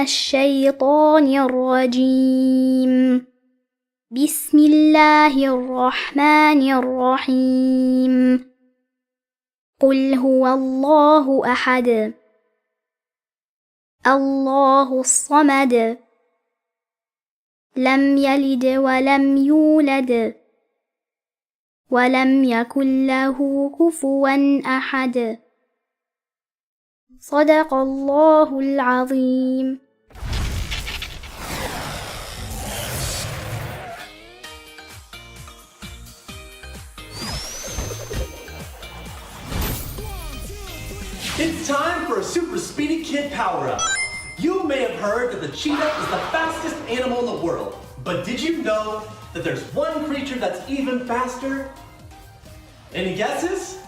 الشيطان الرجيم بسم الله الرحمن الرحيم قل هو الله أحد الله الصمد لم يلد ولم يولد ولم يكن له كفوا أحد صدق الله العظيم. It's time for a super speedy kid power-up. You may have heard that the cheetah is the fastest animal in the world, but did you know that there's one creature that's even faster? Any guesses?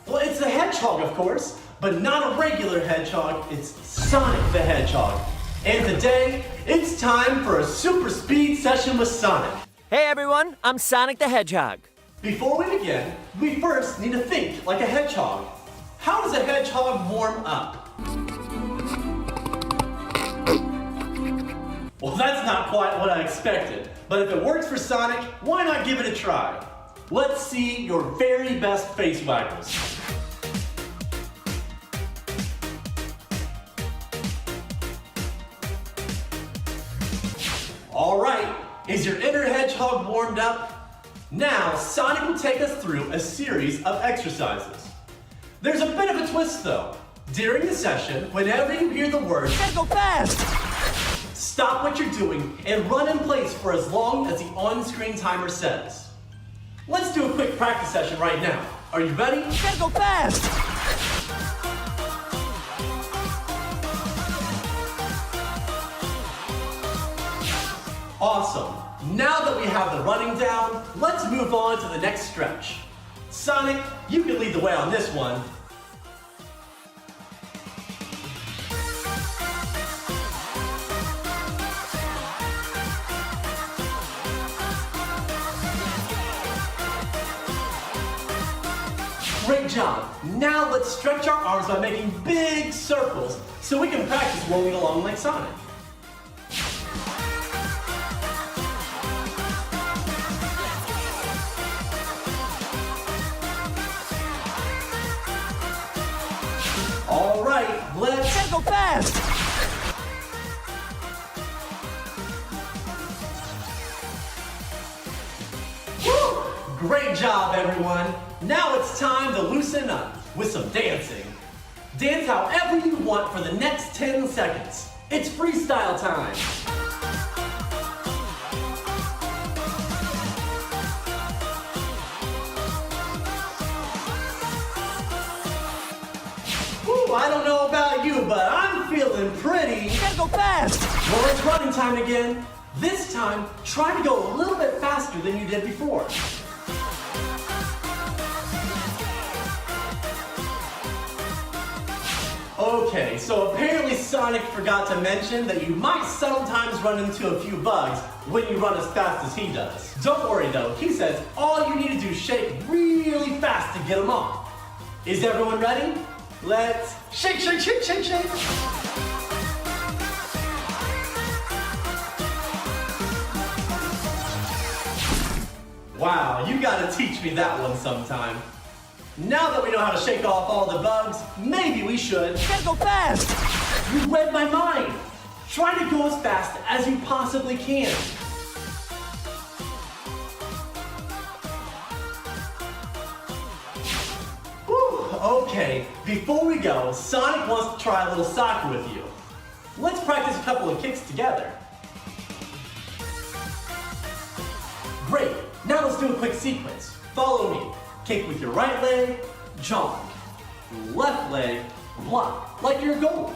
Well, it's the hedgehog, of course, but not a regular hedgehog, it's Sonic the Hedgehog. And today, it's time for a super speed session with Sonic. Hey everyone, I'm Sonic the Hedgehog. Before we begin, we first need to think like a hedgehog. How does a hedgehog warm up? Well, that's not quite what I expected, but if it works for Sonic, why not give it a try? Let's see your very best face waggles. All right, is your inner hedgehog warmed up? Now, Sonic will take us through a series of exercises. There's a bit of a twist though. During the session, whenever you hear the word, "Gotta go fast!" stop what you're doing and run in place for as long as the on-screen timer says. Let's do a quick practice session right now. Are you ready? Gotta go fast! Awesome. Now that we have the running down, let's move on to the next stretch. Sonic, you can lead the way on this one. Great job. Now let's stretch our arms by making big circles so we can practice rolling along like Sonic. All right, let's go fast. Woo! Great job, everyone. Now it's time to loosen up with some dancing. Dance however you want for the next 10 seconds. It's freestyle time. Ooh, I don't know about you, but I'm feeling pretty. You gotta go fast. Well, it's running time again. This time, try to go a little bit faster than you did before. Okay, so apparently Sonic forgot to mention that you might sometimes run into a few bugs when you run as fast as he does. Don't worry though, he says all you need to do is shake really fast to get them off. Is everyone ready? Let's shake, shake, shake, shake, shake. Wow, you gotta teach me that one sometime. Now that we know how to shake off all the bugs, maybe we should. You gotta go fast! You read my mind. Try to go as fast as you possibly can. Whew, okay, before we go, Sonic wants to try a little soccer with you. Let's practice a couple of kicks together. Great, now let's do a quick sequence. Follow me. Kick with your right leg, jog. Left leg, block, like you're a goalie.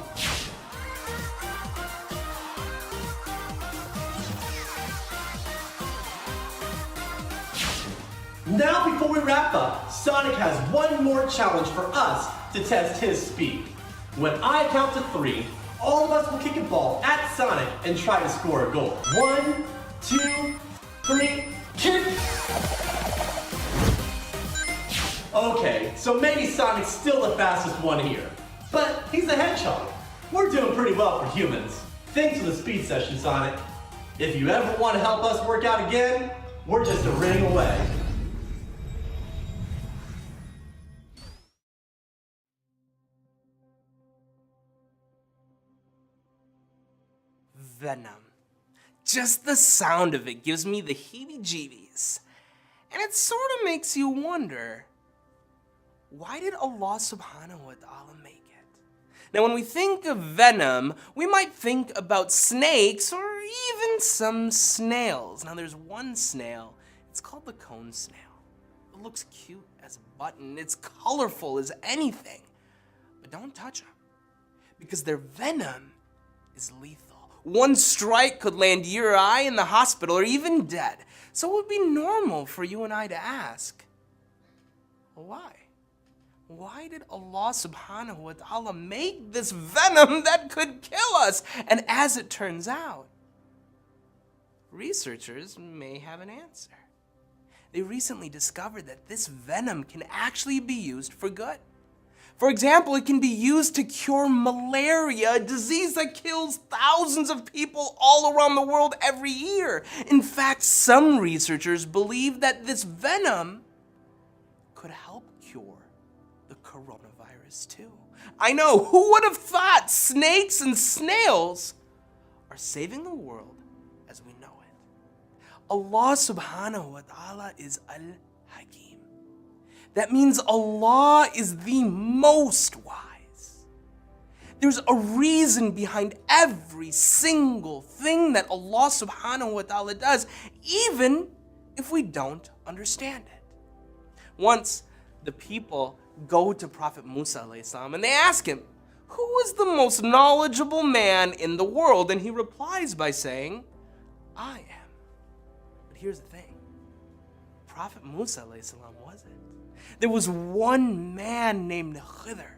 Now before we wrap up, Sonic has one more challenge for us to test his speed. When I count to 3, all of us will kick a ball at Sonic and try to score a goal. 1, 2, 3, kick! Okay, so maybe Sonic's still the fastest one here, but he's a hedgehog. We're doing pretty well for humans. Thanks for the speed session, Sonic. If you ever want to help us work out again, we're just a ring away. Venom. Just the sound of it gives me the heebie-jeebies. And it sort of makes you wonder, why did Allah subhanahu wa ta'ala make it? Now when we think of Venom, we might think about snakes or even some snails. Now there's one snail, it's called the Cone Snail. It looks cute as a button, it's colorful as anything. But don't touch them, because their venom is lethal. One strike could land you or I in the hospital or even dead. So it would be normal for you and I to ask, well, why? Why did Allah subhanahu wa ta'ala make this venom that could kill us? And as it turns out, researchers may have an answer. They recently discovered that this venom can actually be used for good. For example, it can be used to cure malaria, a disease that kills thousands of people all around the world every year. In fact, some researchers believe that this venom could help cure the coronavirus too. I know, who would have thought snakes and snails are saving the world as we know it? Allah subhanahu wa ta'ala is Al-Hakim. That means Allah is the most wise. There's a reason behind every single thing that Allah subhanahu wa ta'ala does, even if we don't understand it. Once the people go to Prophet Musa alayhi salam and they ask him, who is the most knowledgeable man in the world? And he replies by saying, I am. But here's the thing. Prophet Musa alayhi salam wasn't. There was one man named Khidr.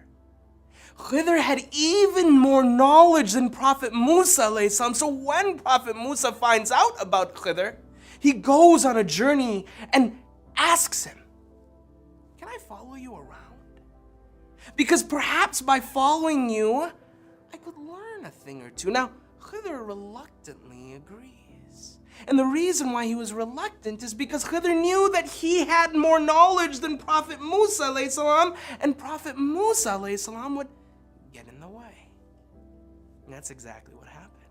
Khidr had even more knowledge than Prophet Musa alayhi salam. So when Prophet Musa finds out about Khidr, he goes on a journey and asks him, can I follow you around? Because perhaps by following you, I could learn a thing or two. Now, Khidr reluctantly agrees. And the reason why he was reluctant is because Khidr knew that he had more knowledge than Prophet Musa alayhi salam, and Prophet Musa alayhi salam would get in the way. And that's exactly what happened.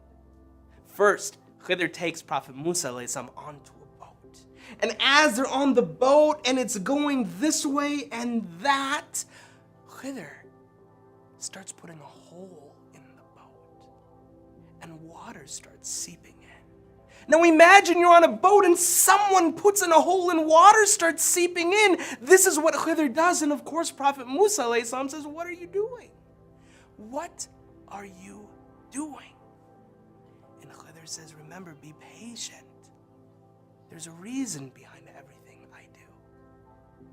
First, Khidr takes Prophet Musa alayhi salam onto a boat. And as they're on the boat and it's going this way and that, Khidr starts putting a hole in the boat. And water starts seeping in. Now imagine you're on a boat and someone puts in a hole and water starts seeping in. This is what Khidr does. And of course, Prophet Musa alayhi salam says, what are you doing? What are you doing? And Khidr says, remember, be patient. There's a reason behind everything I do.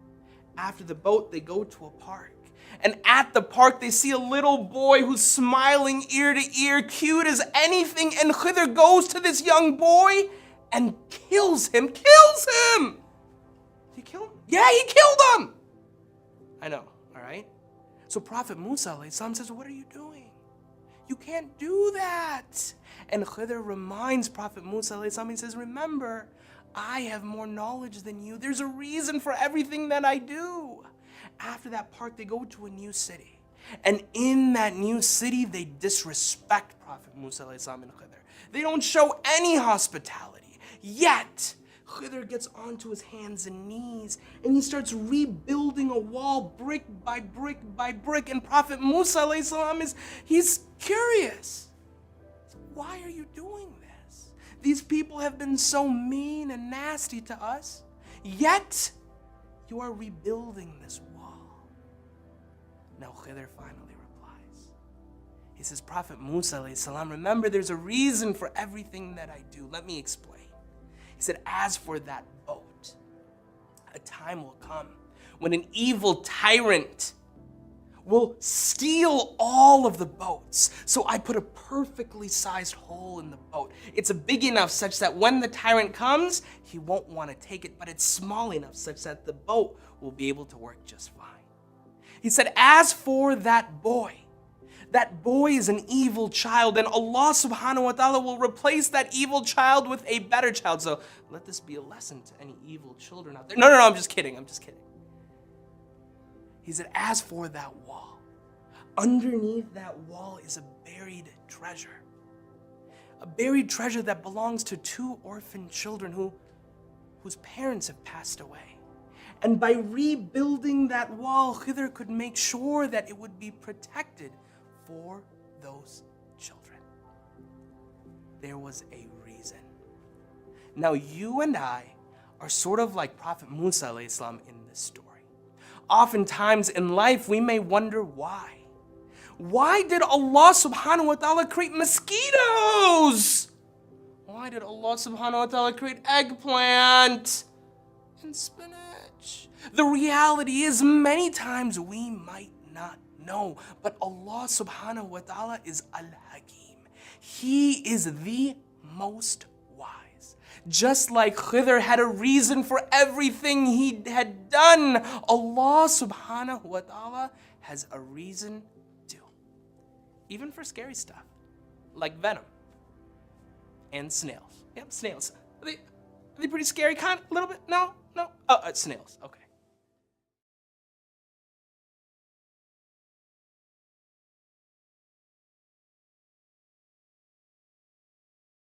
After the boat, they go to a park. And at the park, they see a little boy who's smiling ear to ear, cute as anything. And Khidr goes to this young boy and kills him. Kills him! Did he kill him? Yeah, he killed him! I know, all right? So Prophet Musa alayhi salam says, what are you doing? You can't do that. And Khidr reminds Prophet Musa alayhi salam, he says, remember, I have more knowledge than you. There's a reason for everything that I do. After that park, they go to a new city. And in that new city, they disrespect Prophet Musa alayhi salam and Khidr. They don't show any hospitality. Yet, Khidr gets onto his hands and knees and he starts rebuilding a wall brick by brick by brick. And Prophet Musa alayhi salam he's curious. Why are you doing this? These people have been so mean and nasty to us. Yet, you are rebuilding this wall. Now Khidr finally replies. He says, Prophet Musa alayhi salam, remember there's a reason for everything that I do. Let me explain. He said, as for that boat, a time will come when an evil tyrant will steal all of the boats. So I put a perfectly sized hole in the boat. It's big enough such that when the tyrant comes, he won't want to take it, but it's small enough such that the boat will be able to work just fine. He said, as for that boy, that boy is an evil child, and Allah subhanahu wa ta'ala will replace that evil child with a better child. So let this be a lesson to any evil children out there. No, I'm just kidding. He said, as for that wall, underneath that wall is a buried treasure. A buried treasure that belongs to 2 orphan children whose parents have passed away. And by rebuilding that wall, Khidr could make sure that it would be protected for those children. There was a reason. Now you and I are sort of like Prophet Musa alayhi salam in this story. Oftentimes in life we may wonder why. Why did Allah subhanahu wa ta'ala create mosquitoes? Why did Allah subhanahu wa ta'ala create eggplant and spinach? The reality is many times we might not know, but Allah subhanahu wa ta'ala is Al-Hakim. He is the most wise. Just like Khidr had a reason for everything he had done, Allah subhanahu wa ta'ala has a reason too. Even for scary stuff, like Venom and snails. Yep, snails. Are they pretty scary, kind of? A little bit? No? Oh, snails, okay.